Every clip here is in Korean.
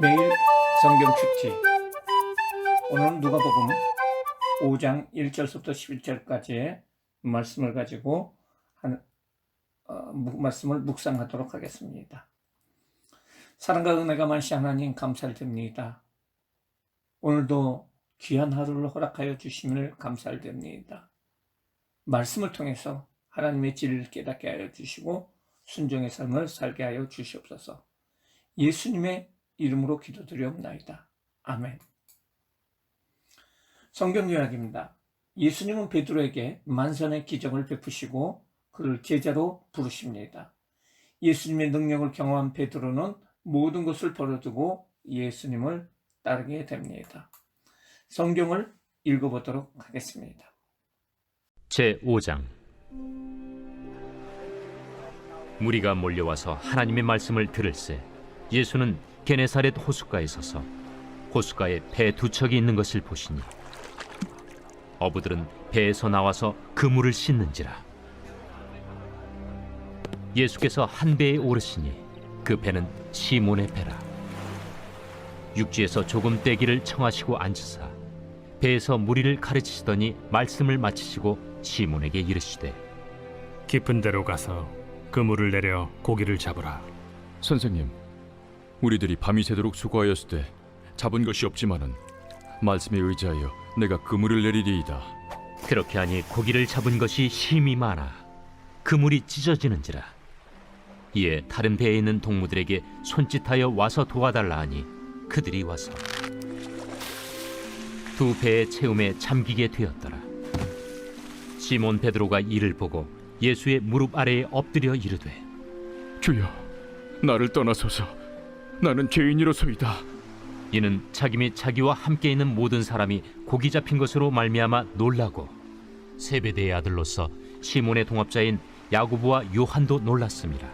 매일 성경 축지. 오늘은 누가복음 5장 1절부터 11절까지의 말씀을 가지고 말씀을 묵상하도록 하겠습니다. 사랑과 은혜가 많으신 하나님 감사드립니다. 오늘도 귀한 하루를 허락하여 주심을 감사드립니다. 말씀을 통해서 하나님의 진리를 깨닫게 하여 주시고 순종의 삶을 살게 하여 주시옵소서. 예수님의 이름으로 기도드리옵나이다. 아멘. 성경 요약입니다. 예수님은 베드로에게 만선의 기적을 베푸시고 그를 제자로 부르십니다. 예수님의 능력을 경험한 베드로는 모든 것을 버려두고 예수님을 따르게 됩니다. 성경을 읽어보도록 하겠습니다. 제5장. 무리가 몰려와서 하나님의 말씀을 들을새 예수는 게네사렛 호숫가에 서서 호숫가에 배 두 척이 있는 것을 보시니 어부들은 배에서 나와서 그물을 씻는지라. 예수께서 한 배에 오르시니 그 배는 시몬의 배라. 육지에서 조금 떼기를 청하시고 앉으사 배에서 무리를 가르치시더니 말씀을 마치시고 시몬에게 이르시되, 깊은 데로 가서 그물을 내려 고기를 잡으라. 선생님, 우리들이 밤이 새도록 수고하였으되 잡은 것이 없지만은 말씀에 의지하여 내가 그물을 내리리이다. 그렇게 하니 고기를 잡은 것이 심히 많아 그물이 찢어지는지라. 이에 다른 배에 있는 동무들에게 손짓하여 와서 도와달라 하니 그들이 와서 두 배의 채움에 잠기게 되었더라. 시몬 베드로가 이를 보고 예수의 무릎 아래에 엎드려 이르되, 주여, 나를 떠나소서. 나는 죄인이로소이다. 이는 자기 및 자기와 함께 있는 모든 사람이 고기 잡힌 것으로 말미암아 놀라고 세베대의 아들로서 시몬의 동업자인 야고보와 요한도 놀랐습니다.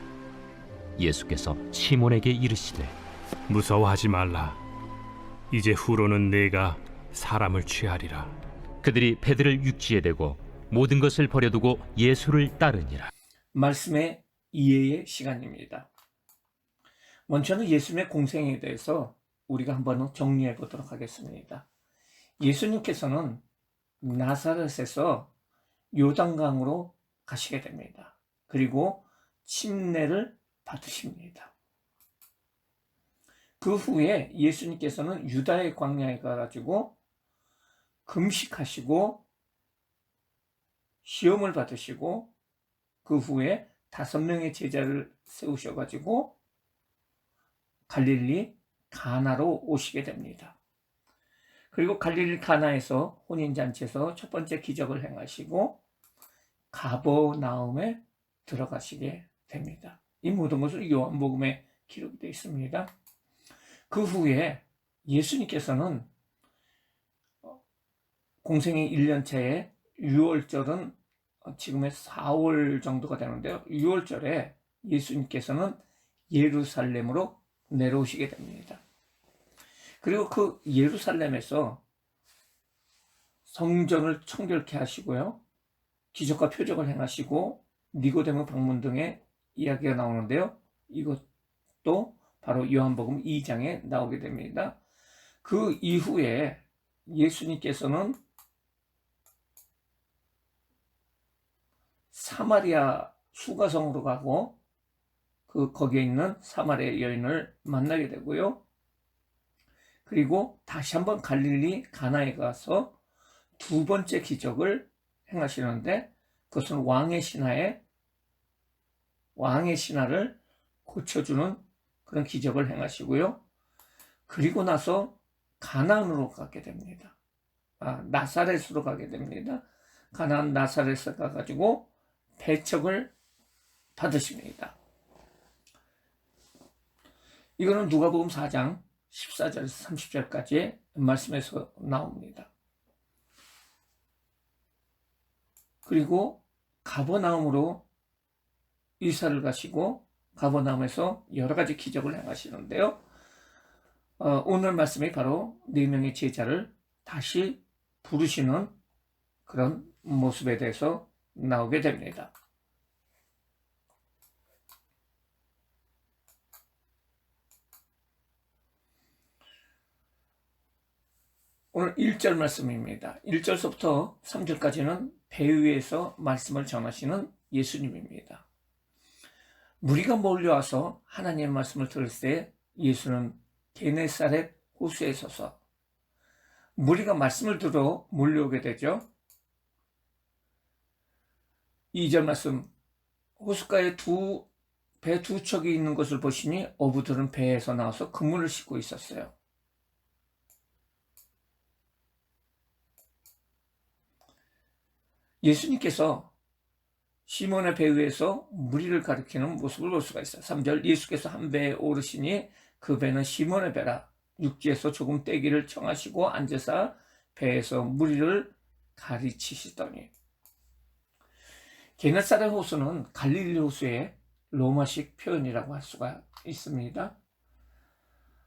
예수께서 시몬에게 이르시되, 무서워하지 말라. 이제 후로는 내가 사람을 취하리라. 그들이 배들을 육지에 대고 모든 것을 버려두고 예수를 따르니라. 말씀의 이해의 시간입니다. 먼저는 예수님의 공생에 대해서 우리가 한번 정리해 보도록 하겠습니다. 예수님께서는 나사렛에서 요단강으로 가시게 됩니다. 그리고 침례를 받으십니다. 그 후에 예수님께서는 유다의 광야에 가가지고 금식하시고 시험을 받으시고 그 후에 5명의 제자를 세우셔가지고 갈릴리 가나로 오시게 됩니다. 그리고 갈릴리 가나에서 혼인잔치에서 첫 번째 기적을 행하시고 가버나움에 들어가시게 됩니다. 이 모든 것은 요한복음에 기록되어 있습니다. 그 후에 예수님께서는 공생의 1년차에 6월절은 지금의 4월 정도가 되는데요. 6월절에 예수님께서는 예루살렘으로 내려오시게 됩니다. 그리고 그 예루살렘에서 성전을 청결케 하시고요. 기적과 표적을 행하시고 니고데모 방문 등의 이야기가 나오는데요. 이것도 바로 요한복음 2장에 나오게 됩니다. 그 이후에 예수님께서는 사마리아 수가성으로 가고 거기에 있는 사마리아 여인을 만나게 되고요. 그리고 다시 한번 갈릴리 가나에 가서 두 번째 기적을 행하시는데 그것은 왕의 신하를 고쳐주는 그런 기적을 행하시고요. 그리고 나서 가나안으로 가게 됩니다. 나사렛으로 가게 됩니다. 가나안 나사렛에 가가지고 배척을 받으십니다. 이거는 누가복음 4장 14절에서 30절까지의 말씀에서 나옵니다. 그리고 가버나움으로 이사를 가시고 가버나움에서 여러 가지 기적을 행하시는데요. 오늘 말씀이 바로 4명의 제자를 다시 부르시는 그런 모습에 대해서 나오게 됩니다. 오늘 1절 말씀입니다. 1절서부터 3절까지는 배 위에서 말씀을 전하시는 예수님입니다. 무리가 몰려와서 하나님의 말씀을 들을 때 예수는 게네사렛 호수에 서서 무리가 말씀을 들어 몰려오게 되죠. 2절 말씀, 호숫가에 배 두 척이 있는 것을 보시니 어부들은 배에서 나와서 그물을 싣고 있었어요. 예수님께서 시몬의 배 위에서 무리를 가리키는 모습을 볼 수가 있어요. 3절, 예수께서 한 배에 오르시니 그 배는 시몬의 배라. 육지에서 조금 떼기를 청하시고 앉으사 배에서 무리를 가르치시더니. 게네사렛 호수는 갈릴리 호수의 로마식 표현이라고 할 수가 있습니다.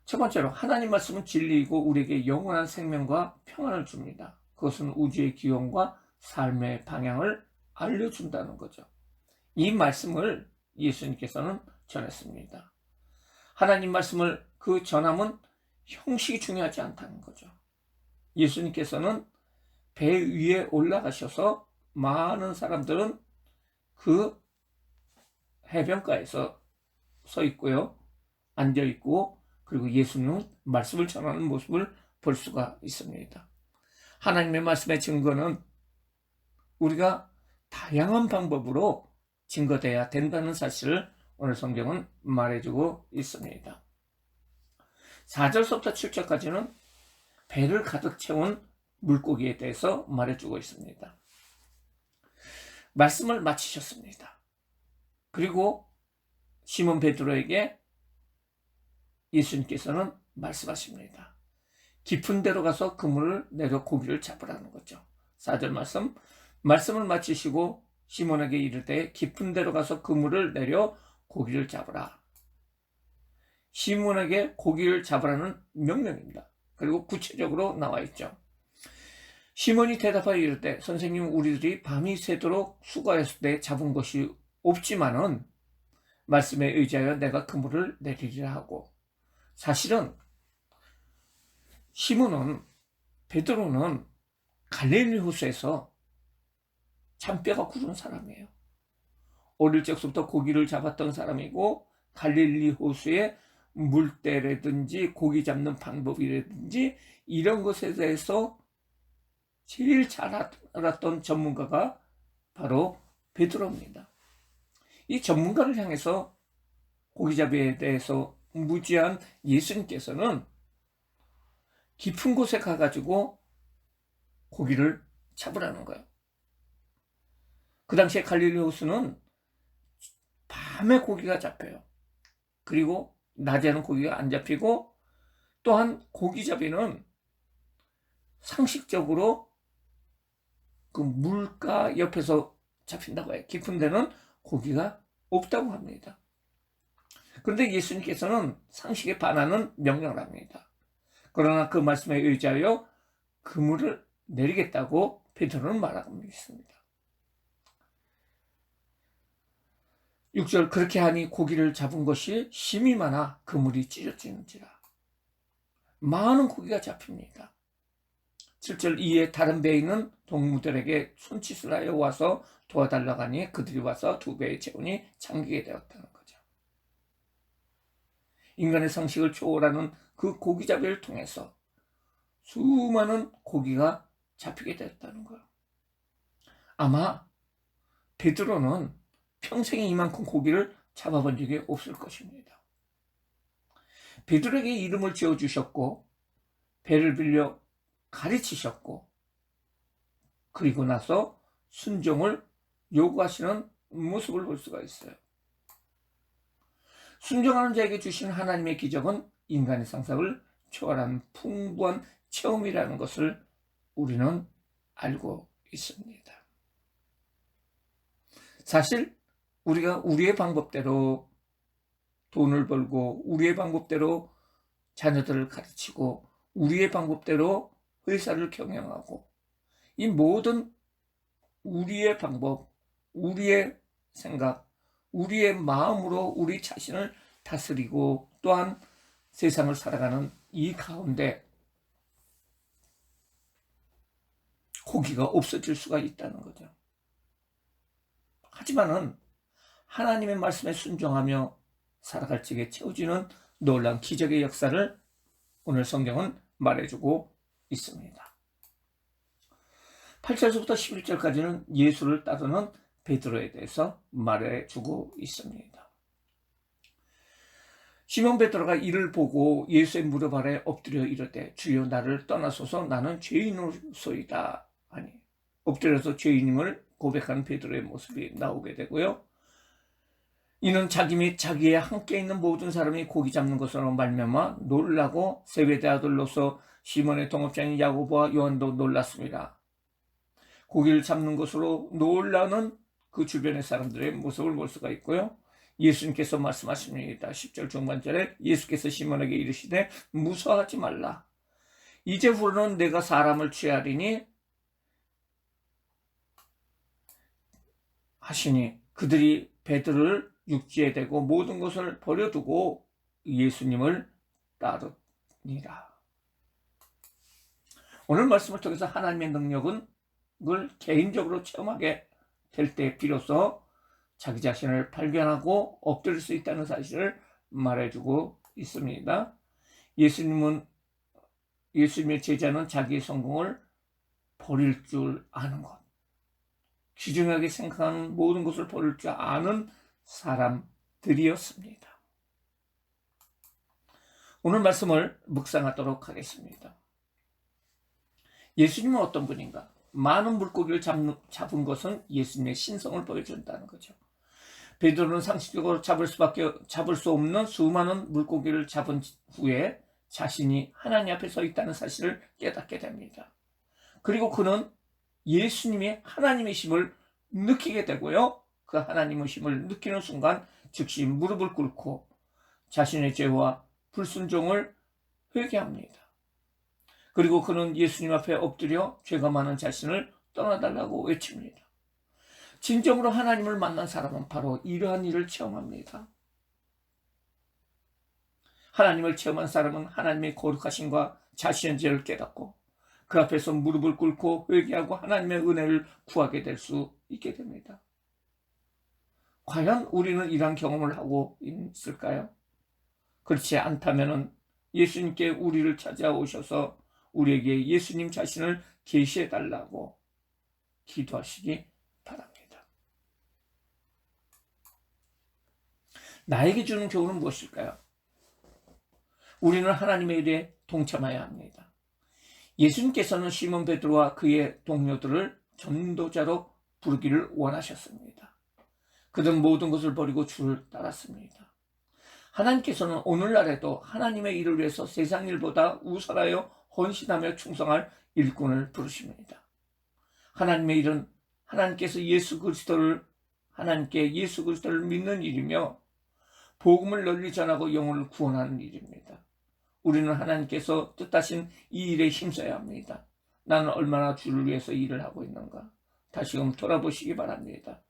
첫 번째로 하나님 말씀은 진리이고 우리에게 영원한 생명과 평안을 줍니다. 그것은 우주의 기원과 삶의 방향을 알려준다는 거죠. 이 말씀을 예수님께서는 전했습니다. 하나님 말씀을 그 전함은 형식이 중요하지 않다는 거죠. 예수님께서는 배 위에 올라가셔서 많은 사람들은 그 해변가에서 서 있고요. 앉아 있고, 그리고 예수님은 말씀을 전하는 모습을 볼 수가 있습니다. 하나님의 말씀의 증거는 우리가 다양한 방법으로 증거돼야 된다는 사실을 오늘 성경은 말해주고 있습니다. 4절서부터 7절까지는 배를 가득 채운 물고기에 대해서 말해주고 있습니다. 말씀을 마치셨습니다. 그리고 시몬 베드로에게 예수님께서는 말씀하십니다. 깊은 데로 가서 그물을 내려 고기를 잡으라는 거죠. 4절 말씀을 마치시고 시몬에게 이르되 깊은 데로 가서 그물을 내려 고기를 잡으라. 시몬에게 고기를 잡으라는 명령입니다. 그리고 구체적으로 나와 있죠. 시몬이 대답하여 이르되 선생님, 우리들이 밤이 새도록 수고하였을 때 잡은 것이 없지만은 말씀에 의지하여 내가 그물을 내리리라 하고. 사실은 시몬은, 베드로는 갈릴리 호수에서 참뼈가 굳은 사람이에요. 어릴 적부터 고기를 잡았던 사람이고, 갈릴리 호수의 물때라든지 고기 잡는 방법이라든지 이런 것에 대해서 제일 잘 알았던 전문가가 바로 베드로입니다. 이 전문가를 향해서 고기잡이에 대해서 무지한 예수님께서는 깊은 곳에 가가지고 고기를 잡으라는 거예요. 그 당시에 갈릴리 호수는 밤에 고기가 잡혀요. 그리고 낮에는 고기가 안 잡히고, 또한 고기잡이는 상식적으로 그 물가 옆에서 잡힌다고 해요. 깊은 데는 고기가 없다고 합니다. 그런데 예수님께서는 상식에 반하는 명령을 합니다. 그러나 그 말씀에 의지하여 그물을 내리겠다고 베드로는 말하고 있습니다. 6절, 그렇게 하니 고기를 잡은 것이 심이 많아 그물이 찢어지는지라. 많은 고기가 잡힙니다. 7절, 이에 다른 배에 있는 동무들에게 손짓을 하여 와서 도와달라고 하니 그들이 와서 두 배의 재운이 잠기게 되었다는 거죠. 인간의 상식을 초월하는 그 고기잡이를 통해서 수많은 고기가 잡히게 되었다는 거예요. 아마 베드로는 평생에 이만큼 고기를 잡아본 적이 없을 것입니다. 베드로에게 이름을 지어주셨고 배를 빌려 가르치셨고, 그리고 나서 순종을 요구하시는 모습을 볼 수가 있어요. 순종하는 자에게 주신 하나님의 기적은 인간의 상상을 초월한 풍부한 체험이라는 것을 우리는 알고 있습니다. 사실 우리가 우리의 방법대로 돈을 벌고, 우리의 방법대로 자녀들을 가르치고, 우리의 방법대로 회사를 경영하고, 이 모든 우리의 방법, 우리의 생각, 우리의 마음으로 우리 자신을 다스리고 또한 세상을 살아가는 이 가운데 고기가 없어질 수가 있다는 거죠. 하지만은 하나님의 말씀에 순종하며 살아갈 적에 채워지는 놀라운 기적의 역사를 오늘 성경은 말해주고 있습니다. 8절부터 11절까지는 예수를 따르는 베드로에 대해서 말해주고 있습니다. 시몬 베드로가 이를 보고 예수의 무릎 아래 엎드려 이르되 주여 나를 떠나소서 나는 죄인으로소이다 하니 엎드려서 죄인임을 고백하는 베드로의 모습이 나오게 되고요. 이는 자기 및 자기에 함께 있는 모든 사람이 고기 잡는 것으로 말미암아 놀라고 세베대 아들로서 시몬의 동업자인 야고보와 요한도 놀랐습니다. 고기를 잡는 것으로 놀라는 그 주변의 사람들의 모습을 볼 수가 있고요. 예수님께서 말씀하십니다. 10절 중반절에 예수께서 시몬에게 이르시되 무서워하지 말라. 이제부로는 내가 사람을 취하리니 하시니 그들이 베드로를 육지에 대고 모든 것을 버려두고 예수님을 따르니라. 오늘 말씀을 통해서 하나님의 능력은 을 개인적으로 체험하게 될 때 비로소 자기 자신을 발견하고 엎드릴 수 있다는 사실을 말해주고 있습니다. 예수님의 제자는 자기의 성공을 버릴 줄 아는 것, 귀중하게 생각하는 모든 것을 버릴 줄 아는 사람들이었습니다. 오늘 말씀을 묵상하도록 하겠습니다. 예수님은 어떤 분인가? 많은 물고기를 잡은 것은 예수님의 신성을 보여준다는 거죠. 베드로는 상식적으로 잡을 수 없는 수많은 물고기를 잡은 후에 자신이 하나님 앞에 서 있다는 사실을 깨닫게 됩니다. 그리고 그는 예수님이 하나님이심을 느끼게 되고요. 그 하나님의 힘을 느끼는 순간 즉시 무릎을 꿇고 자신의 죄와 불순종을 회개합니다. 그리고 그는 예수님 앞에 엎드려 죄가 많은 자신을 떠나달라고 외칩니다. 진정으로 하나님을 만난 사람은 바로 이러한 일을 체험합니다. 하나님을 체험한 사람은 하나님의 거룩하심과 자신의 죄를 깨닫고 그 앞에서 무릎을 꿇고 회개하고 하나님의 은혜를 구하게 될 수 있게 됩니다. 과연 우리는 이러한 경험을 하고 있을까요? 그렇지 않다면 예수님께 우리를 찾아오셔서 우리에게 예수님 자신을 계시해달라고 기도하시기 바랍니다. 나에게 주는 교훈은 무엇일까요? 우리는 하나님의 일에 동참해야 합니다. 예수님께서는 시몬 베드로와 그의 동료들을 전도자로 부르기를 원하셨습니다. 그들은 모든 것을 버리고 주를 따랐습니다. 하나님께서는 오늘날에도 하나님의 일을 위해서 세상 일보다 우선하여 헌신하며 충성할 일꾼을 부르십니다. 하나님의 일은 하나님께 예수 그리스도를 믿는 일이며 복음을 널리 전하고 영혼을 구원하는 일입니다. 우리는 하나님께서 뜻하신 이 일에 힘써야 합니다. 나는 얼마나 주를 위해서 일을 하고 있는가? 다시금 돌아보시기 바랍니다.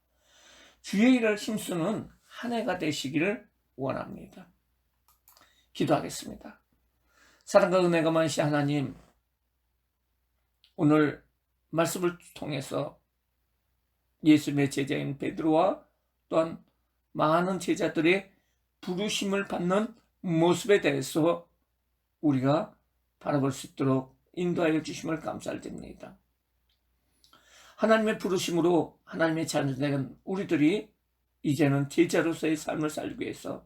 주의 일을 힘쓰는 한 해가 되시기를 원합니다. 기도하겠습니다. 사랑과 은혜가 많으신 하나님, 오늘 말씀을 통해서 예수님의 제자인 베드로와 또한 많은 제자들의 부르심을 받는 모습에 대해서 우리가 바라볼 수 있도록 인도하여 주심을 감사드립니다. 하나님의 부르심으로 하나님의 자녀된 우리들이 이제는 제자로서의 삶을 살기 위해서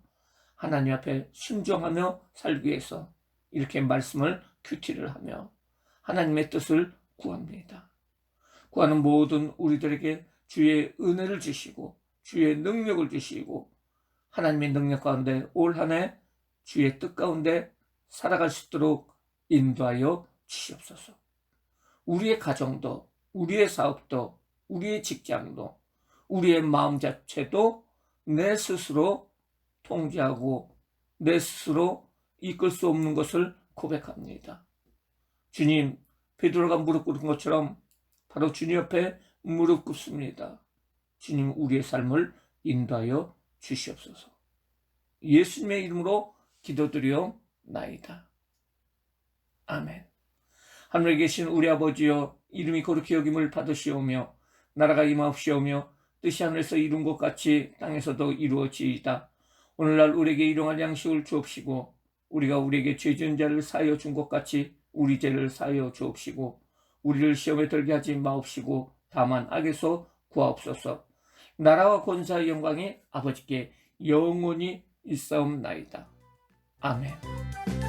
하나님 앞에 순종하며 살기 위해서 이렇게 말씀을 큐티를 하며 하나님의 뜻을 구합니다. 구하는 모든 우리들에게 주의 은혜를 주시고 주의 능력을 주시고 하나님의 능력 가운데 올 한 해 주의 뜻 가운데 살아갈 수 있도록 인도하여 주시옵소서. 우리의 가정도, 우리의 사업도, 우리의 직장도, 우리의 마음 자체도 내 스스로 통제하고 내 스스로 이끌 수 없는 것을 고백합니다. 주님, 베드로가 무릎 꿇은 것처럼 바로 주님 옆에 무릎 꿇습니다. 주님, 우리의 삶을 인도하여 주시옵소서. 예수님의 이름으로 기도드리옵나이다. 아멘. 하늘에 계신 우리 아버지여, 이름이 거룩히 여김을 받으시오며 나라가 임하옵시오며 뜻이 하늘에서 이룬 것 같이 땅에서도 이루어지이다. 오늘날 우리에게 일용할 양식을 주옵시고 우리가 우리에게 죄 지은 자를 사하여 준 것 같이 우리 죄를 사하여 주옵시고 우리를 시험에 들게 하지 마옵시고 다만 악에서 구하옵소서. 나라와 권사의 영광이 아버지께 영원히 있사옵나이다. 아멘.